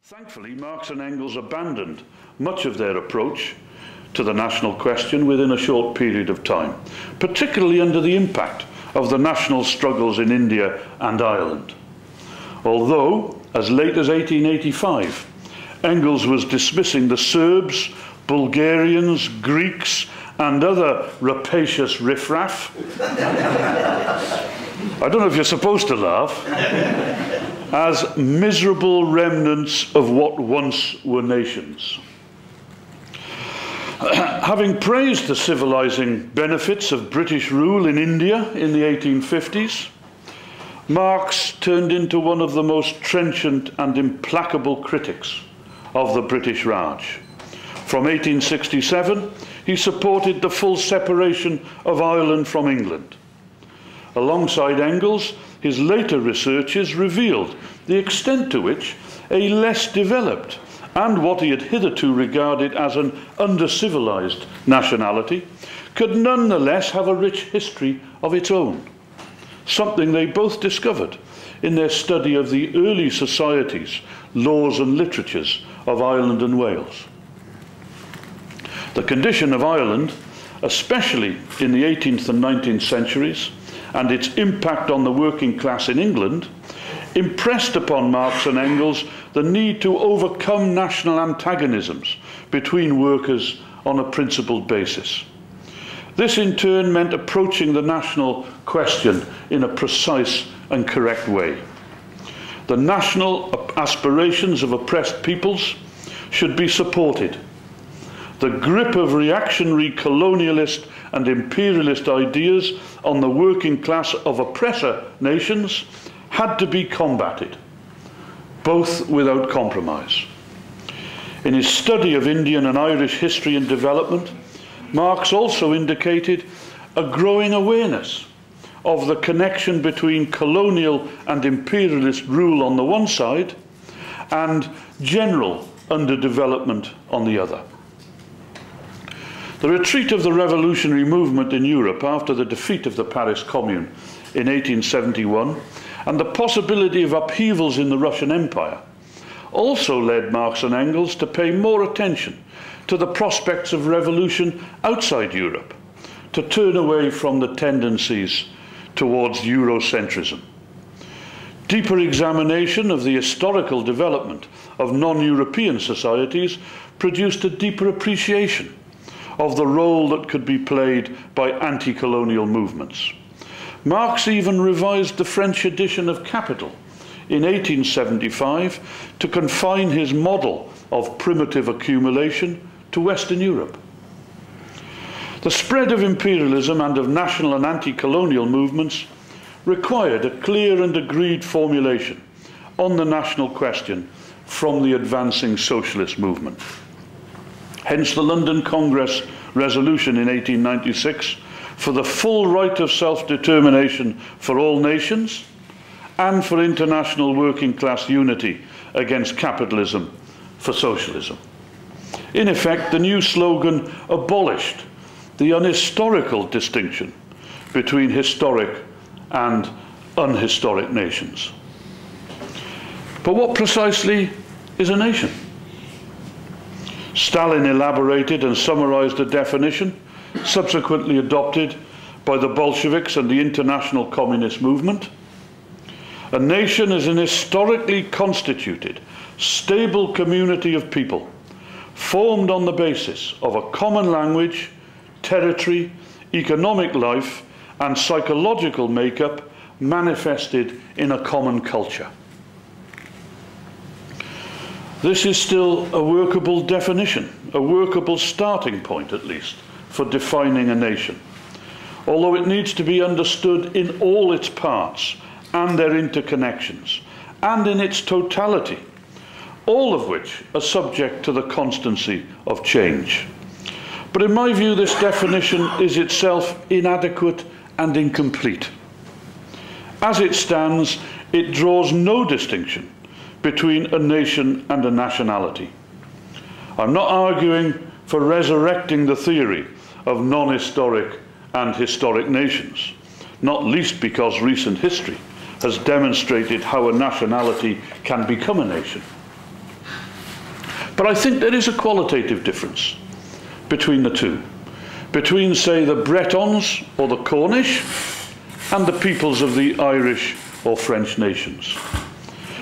Thankfully, Marx and Engels abandoned much of their approach to the national question within a short period of time, particularly under the impact of the national struggles in India and Ireland. Although, as late as 1885, Engels was dismissing the Serbs, Bulgarians, Greeks, and other rapacious riffraff. I don't know if you're supposed to laugh, as miserable remnants of what once were nations. Having praised the civilizing benefits of British rule in India in the 1850s, Marx turned into one of the most trenchant and implacable critics of the British Raj. From 1867, he supported the full separation of Ireland from England. Alongside Engels, his later researches revealed the extent to which a less developed and what he had hitherto regarded as an under-civilized nationality could nonetheless have a rich history of its own, something they both discovered in their study of the early societies, laws and literatures of Ireland and Wales. The condition of Ireland, especially in the 18th and 19th centuries, and its impact on the working class in England, impressed upon Marx and Engels the need to overcome national antagonisms between workers on a principled basis. This in turn meant approaching the national question in a precise and correct way. The national aspirations of oppressed peoples should be supported. The grip of reactionary colonialist and imperialist ideas on the working class of oppressor nations had to be combated, both without compromise. In his study of Indian and Irish history and development, Marx also indicated a growing awareness of the connection between colonial and imperialist rule on the one side and general underdevelopment on the other. The retreat of the revolutionary movement in Europe after the defeat of the Paris Commune in 1871 and the possibility of upheavals in the Russian Empire also led Marx and Engels to pay more attention to the prospects of revolution outside Europe, to turn away from the tendencies towards Eurocentrism. Deeper examination of the historical development of non-European societies produced a deeper appreciation of the role that could be played by anti-colonial movements. Marx even revised the French edition of Capital in 1875 to confine his model of primitive accumulation to Western Europe. The spread of imperialism and of national and anti-colonial movements required a clear and agreed formulation on the national question from the advancing socialist movement. Hence the London Congress resolution in 1896 for the full right of self-determination for all nations and for international working class unity against capitalism for socialism. In effect, the new slogan abolished the unhistorical distinction between historic and unhistoric nations. But what precisely is a nation? Stalin elaborated and summarized a definition subsequently adopted by the Bolsheviks and the international communist movement. A nation is an historically constituted, stable community of people formed on the basis of a common language, territory, economic life, and psychological makeup manifested in a common culture. This is still a workable definition, a workable starting point at least, for defining a nation, although it needs to be understood in all its parts and their interconnections, and in its totality, all of which are subject to the constancy of change. But in my view, this definition is itself inadequate and incomplete. As it stands, it draws no distinction between a nation and a nationality. I'm not arguing for resurrecting the theory of non-historic and historic nations, not least because recent history has demonstrated how a nationality can become a nation. But I think there is a qualitative difference between the two. Between, say, the Bretons or the Cornish and the peoples of the Irish or French nations.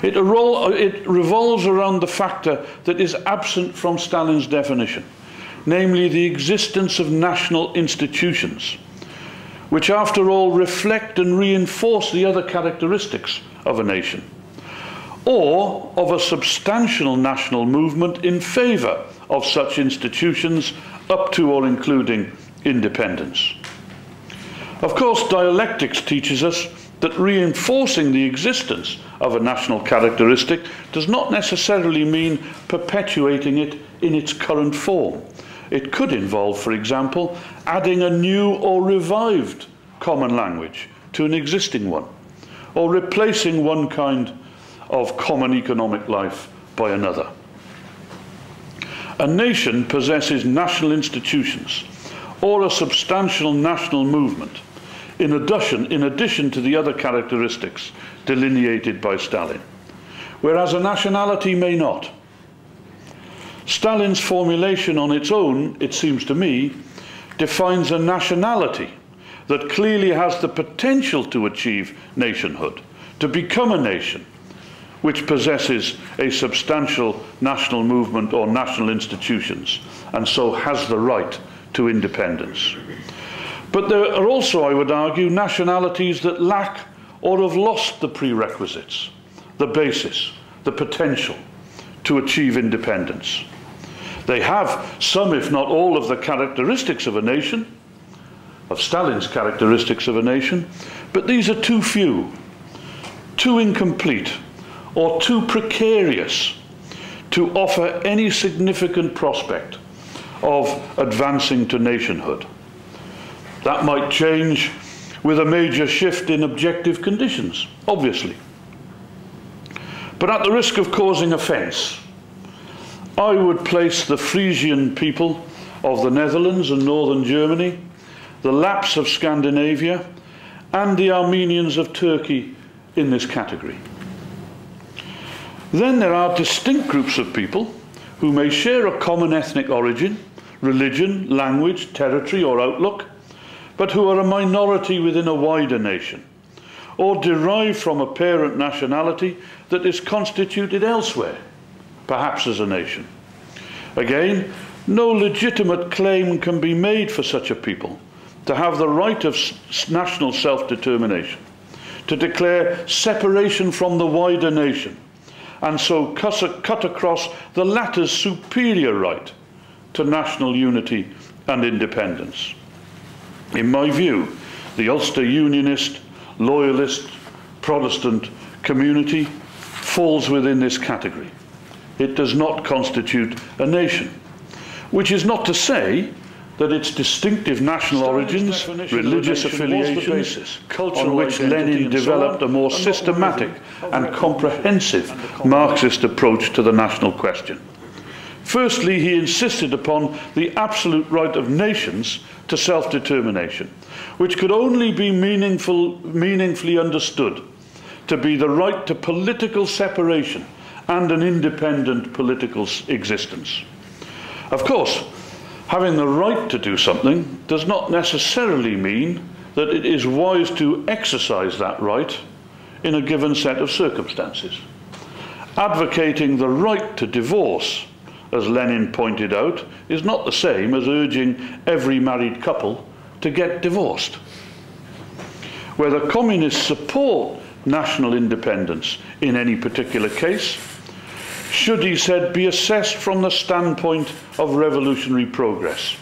It revolves around the factor that is absent from Stalin's definition, namely the existence of national institutions, which after all reflect and reinforce the other characteristics of a nation, or of a substantial national movement in favour of such institutions up to or including independence. Of course, dialectics teaches us that reinforcing the existence of a national characteristic does not necessarily mean perpetuating it in its current form. It could involve, for example, adding a new or revived common language to an existing one, or replacing one kind of common economic life by another. A nation possesses national institutions or a substantial national movement in addition to the other characteristics delineated by Stalin, whereas a nationality may not. Stalin's formulation on its own, it seems to me, defines a nationality that clearly has the potential to achieve nationhood, to become a nation, which possesses a substantial national movement or national institutions, and so has the right to independence. But there are also, I would argue, nationalities that lack or have lost the prerequisites, the basis, the potential to achieve independence. They have some, if not all, of the characteristics of a nation, of Stalin's characteristics of a nation, but these are too few, too incomplete, or too precarious to offer any significant prospect of advancing to nationhood. That might change with a major shift in objective conditions, obviously. But at the risk of causing offence, I would place the Frisian people of the Netherlands and northern Germany, the Lapps of Scandinavia, and the Armenians of Turkey in this category. Then there are distinct groups of people who may share a common ethnic origin, religion, language, territory, or outlook, but who are a minority within a wider nation, or derive from a parent nationality that is constituted elsewhere, perhaps as a nation. Again, no legitimate claim can be made for such a people to have the right of national self-determination, to declare separation from the wider nation, and so cut across the latter's superior right to national unity and independence. In my view, the Ulster Unionist, Loyalist, Protestant community falls within this category. It does not constitute a nation, which is not to say that its distinctive national origins, religious affiliations, on which Lenin developed a more systematic and comprehensive Marxist approach to the national question. Firstly, he insisted upon the absolute right of nations to self-determination, which could only be meaningfully understood to be the right to political separation and an independent political existence. Of course, having the right to do something does not necessarily mean that it is wise to exercise that right in a given set of circumstances. Advocating the right to divorce, as Lenin pointed out, is not the same as urging every married couple to get divorced. Whether communists support national independence in any particular case should, he said, be assessed from the standpoint of revolutionary progress.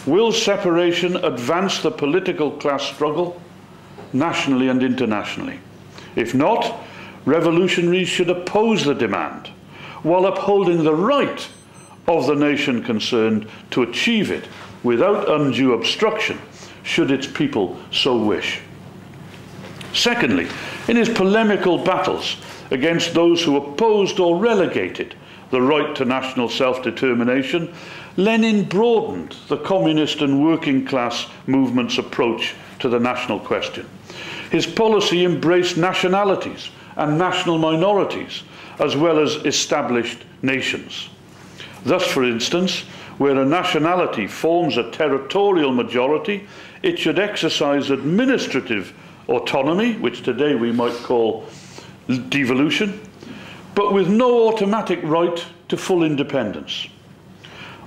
Will separation advance the political class struggle nationally and internationally? If not, revolutionaries should oppose the demand while upholding the right of the nation concerned to achieve it without undue obstruction, should its people so wish. Secondly, in his polemical battles against those who opposed or relegated the right to national self-determination, Lenin broadened the communist and working class movement's approach to the national question. His policy embraced nationalities and national minorities, as well as established nations. Thus, for instance, where a nationality forms a territorial majority, it should exercise administrative autonomy, which today we might call devolution, but with no automatic right to full independence.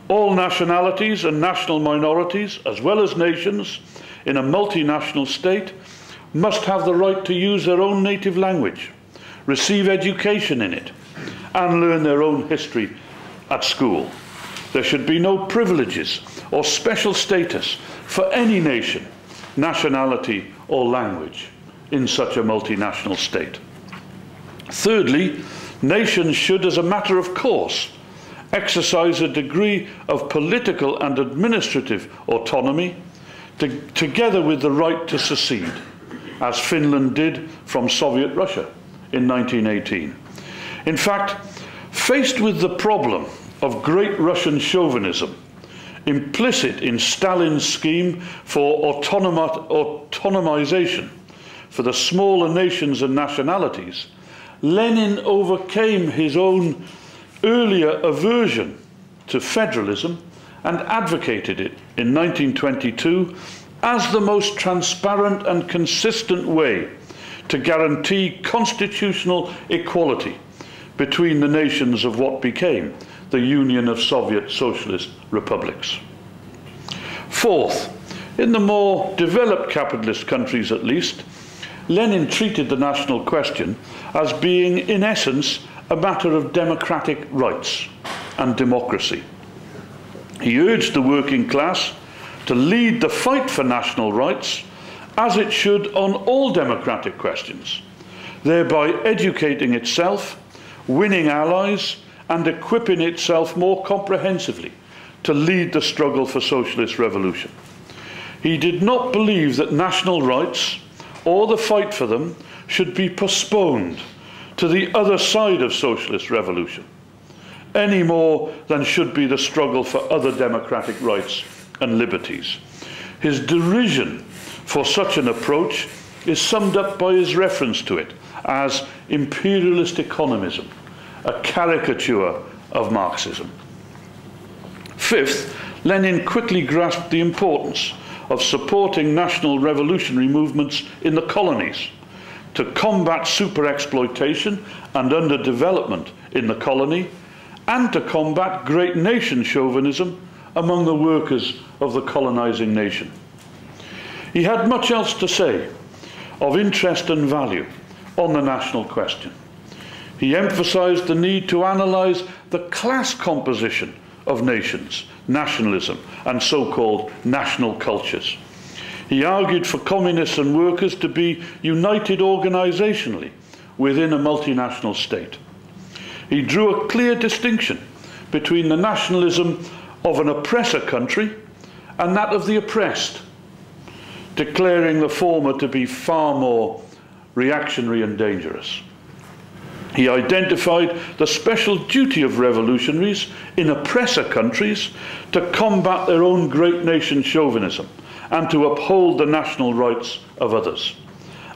All nationalities and national minorities, as well as nations, in a multinational state, must have the right to use their own native language, receive education in it, and learn their own history at school. There should be no privileges or special status for any nation, nationality, or language in such a multinational state. Thirdly, nations should, as a matter of course, exercise a degree of political and administrative autonomy together with the right to secede, as Finland did from Soviet Russia in 1918. In fact, faced with the problem of great Russian chauvinism, implicit in Stalin's scheme for autonomization for the smaller nations and nationalities, Lenin overcame his own earlier aversion to federalism and advocated it in 1922 as the most transparent and consistent way to guarantee constitutional equality between the nations of what became the Union of Soviet Socialist Republics. Fourth, in the more developed capitalist countries at least, Lenin treated the national question as being, in essence, a matter of democratic rights and democracy. He urged the working class to lead the fight for national rights, as it should on all democratic questions, thereby educating itself, winning allies, and equipping itself more comprehensively to lead the struggle for socialist revolution. He did not believe that national rights or the fight for them should be postponed to the other side of socialist revolution, any more than should be the struggle for other democratic rights and liberties. His derision for such an approach is summed up by his reference to it as imperialist economism, a caricature of Marxism. Fifth, Lenin quickly grasped the importance of supporting national revolutionary movements in the colonies to combat super-exploitation and underdevelopment in the colony, and to combat great nation chauvinism among the workers of the colonizing nation. He had much else to say of interest and value on the national question. He emphasized the need to analyze the class composition of nations, nationalism, and so-called national cultures. He argued for communists and workers to be united organizationally within a multinational state. He drew a clear distinction between the nationalism of an oppressor country and that of the oppressed, declaring the former to be far more reactionary and dangerous. He identified the special duty of revolutionaries in oppressor countries to combat their own great nation chauvinism and to uphold the national rights of others.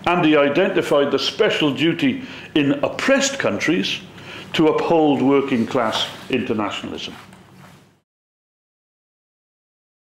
And he identified the special duty in oppressed countries to uphold working class internationalism.